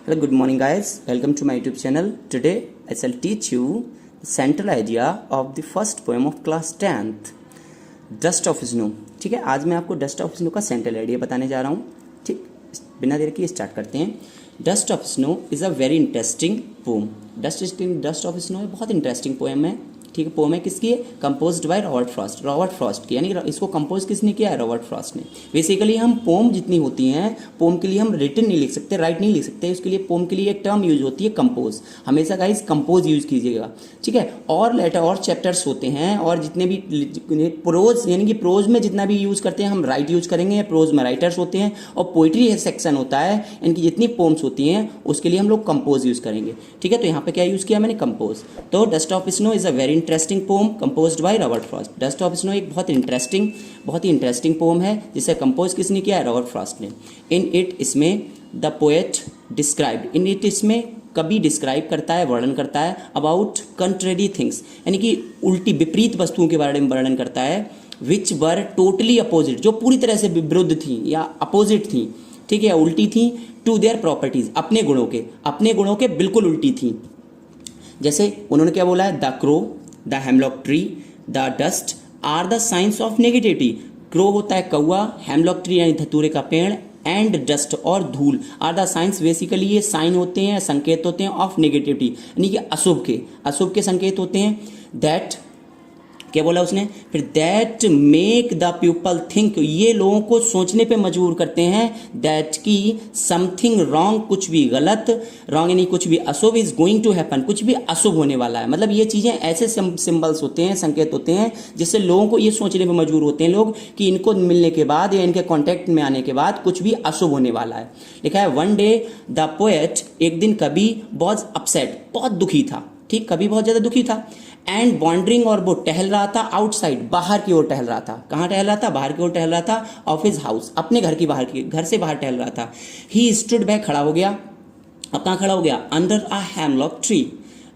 Hello, good morning guys. Welcome to my YouTube channel. Today I shall teach you the central idea of the first poem of class 10th, Dust of Snow. ठीक है, आज मैं आपको dust of snow का central idea बताने जा रहा हूँ. ठीक, बिना देर किए स्टार्ट करते हैं. Dust of snow is a very interesting poem. Dust of snow बहुत इंटरेस्टिंग पोएम है. ठीक है, पोम है किसकी है? कंपोज्ड बाय रॉबर्ट फ्रॉस्ट की. यानी इसको कंपोज किसने किया है? रॉबर्ट फ्रॉस्ट ने. बेसिकली हम पोम जितनी होती हैं, पोम के लिए हम रिटन नहीं लिख सकते, राइट नहीं लिख सकते. उसके लिए पोम के लिए एक टर्म यूज होती है कंपोज. हमेशा गाइस कंपोज यूज कीजिएगा. ठीक है, और लेटर और चैप्टर्स होते हैं, और जितने भी प्रोज यानी कि प्रोज में जितना भी यूज करते हैं हम राइट यूज करेंगे. प्रोज में राइटर्स होते हैं, और पोइट्री सेक्शन होता है, इनकी जितनी पोम्स होती हैं उसके लिए हम लोग कंपोज यूज करेंगे. ठीक है, तो यहाँ पे क्या यूज किया मैंने? कंपोज. तो dust of snow is a very interesting poem composed by Robert Frost. Dust of snow एक बहुत ही इंटरेस्टिंग पोम है जिसे कंपोज किसने किया है? रॉबर्ट फ्रॉस्ट ने. इन इट इसमें the poet described. In it इसमें कभी डिस्क्राइब करता है, वर्णन करता है अबाउट कंट्रेरी थिंग्स, यानी कि उल्टी विपरीत वस्तुओं के बारे में वर्णन करता है. विच वर टोटली अपोजिट, जो पूरी तरह से विरुद्ध थी या अपोजिट थी. ठीक है, उल्टी थी. टू देयर प्रॉपर्टीज, अपने गुणों के बिल्कुल उल्टी थी. जैसे उन्होंने क्या बोला है? The crow, the hemlock tree, the dust are the signs of negativity. Crow होता है कौवा, हेमलॉक ट्री यानी धतूरे का पेड़, एंड डस्ट और धूल आर द साइंस. बेसिकली ये साइन होते हैं, संकेत होते हैं ऑफ नेगेटिविटी, यानी कि अशुभ के संकेत होते हैं. दैट क्या बोला उसने फिर? That make the people think, ये लोगों को सोचने पे मजबूर करते हैं. दैट की समथिंग रॉन्ग, कुछ भी गलत, रॉन्ग यानी कुछ भी अशुभ, इज गोइंग टू हैपन, कुछ भी अशुभ होने वाला है. मतलब ये चीजें ऐसे सिंबल्स होते हैं, संकेत होते हैं, जिससे लोगों को ये सोचने पे मजबूर होते हैं लोग कि इनको मिलने के बाद या इनके कॉन्टेक्ट में आने के बाद कुछ भी अशुभ होने वाला है. लिखा है वन डे द पोएट, एक दिन कवि वॉज अपसेट, बहुत दुखी था. ठीक, कवि बहुत ज्यादा दुखी था. एंड वॉन्डरिंग, और वो टहल रहा था आउटसाइड, बाहर की ओर टहल रहा था. कहाँ टहल रहा था? बाहर की ओर टहल रहा था. ऑफ हिज हाउस, अपने घर से बाहर टहल रहा था. ही स्टूड बैक, खड़ा हो गया. अब कहाँ खड़ा हो गया? अंडर अ हेमलॉक ट्री,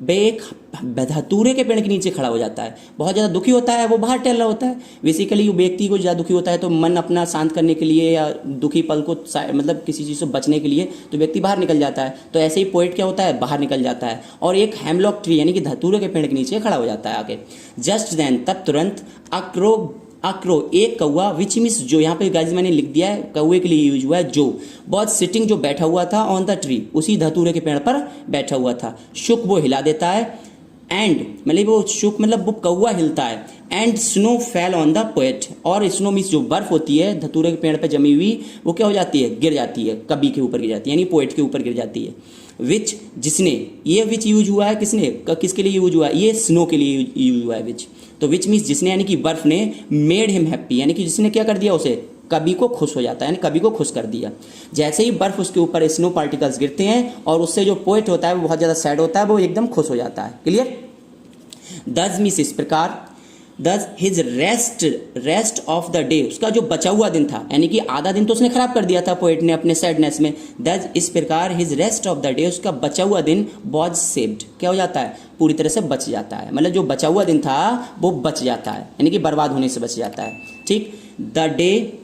एक धतूरे के पेड़ के नीचे खड़ा हो जाता है. बहुत ज़्यादा दुखी होता है, वो बाहर टहल रहा होता है. बेसिकली व्यक्ति को ज़्यादा दुखी होता है तो मन अपना शांत करने के लिए या दुखी पल को मतलब किसी चीज़ से बचने के लिए तो व्यक्ति बाहर निकल जाता है. तो ऐसे ही पोएट क्या होता है? बाहर निकल जाता है और एक हेमलॉक ट्री यानी कि धतूरे के पेड़ के नीचे खड़ा हो जाता है आके. जस्ट देन, तब तुरंत, अक्रो एक कौआ, विच मीन्स जो, यहाँ पे गाइस मैंने लिख दिया है कौए के लिए यूज हुआ है जो. बहुत सिटिंग, जो बैठा हुआ था, ऑन द ट्री, उसी धतूरे के पेड़ पर बैठा हुआ था. शुक, वो हिला देता है. एंड मतलब वो शुक मतलब वो कौआ हिलता है. And snow fell on the poet, और स्नो मीन्स जो बर्फ होती है धतूरे के पेड़ पर जमी हुई, वो क्या हो जाती है? गिर जाती है, कवि के ऊपर गिर जाती है, यानी पोएट के ऊपर गिर जाती है. विच, जिसने, ये विच यूज हुआ है किसके लिए यूज हुआ है? ये स्नो के लिए यूज हुआ है विच. तो विच मीन्स जिसने, यानी कि बर्फ ने, मेड हिम हैप्पी, यानी कि जिसने क्या कर दिया उसे? कवि को खुश हो जाता है, यानी कवि को खुश कर दिया. जैसे ही बर्फ उसके ऊपर स्नो पार्टिकल्स गिरते हैं और उससे जो पोएट होता है वो बहुत ज़्यादा सैड होता है, वो एकदम खुश हो जाता है. क्लियर? दस मीन्स इस प्रकार. दस his rest of the day, उसका जो बचा हुआ दिन था, यानी कि आधा दिन तो उसने खराब कर दिया था पोएट ने अपने सैडनेस में. दस इस प्रकार his rest of the day, उसका बचा हुआ दिन वॉज सेव्ड, क्या हो जाता है? पूरी तरह से बच जाता है. मतलब जो बचा हुआ दिन था वो बच जाता है, यानी कि बर्बाद होने से बच जाता है. ठीक, द डे,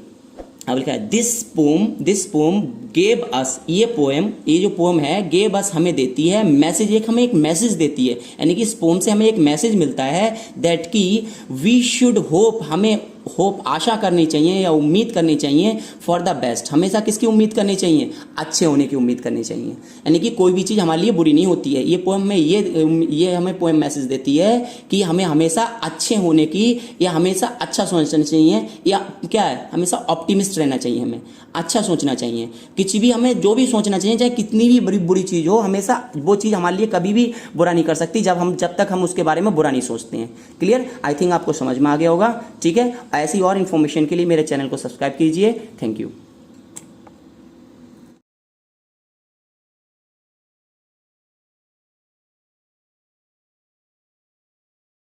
अब लिखा है दिस पोम गेव अस, ये जो पोम है गेव अस, हमें देती है मैसेज, हमें एक मैसेज देती है. यानी कि इस पोम से हमें एक मैसेज मिलता है. दैट की वी शुड होप, हमें होप, आशा करनी चाहिए या उम्मीद करनी चाहिए. फॉर द बेस्ट, हमेशा किसकी उम्मीद करनी चाहिए? अच्छे होने की उम्मीद करनी चाहिए. यानी कि कोई भी चीज़ हमारे लिए बुरी नहीं होती है. ये पोएम में ये हमें पोएम मैसेज देती है कि हमें हमेशा अच्छे होने की, या हमेशा अच्छा सोचना चाहिए, या क्या है, हमेशा ऑप्टिमिस्ट रहना चाहिए, हमें अच्छा सोचना चाहिए. किसी भी, हमें जो भी सोचना चाहिए, चाहे कितनी भी बुरी चीज़ हो, हमेशा वो चीज़ हमारे लिए कभी भी बुरा नहीं कर सकती जब तक हम उसके बारे में बुरा नहीं सोचते हैं. क्लियर? आई थिंक आपको समझ में आ गया होगा. ठीक है, ऐसी और इन्फॉर्मेशन के लिए मेरे चैनल को सब्सक्राइब कीजिए. Thank you.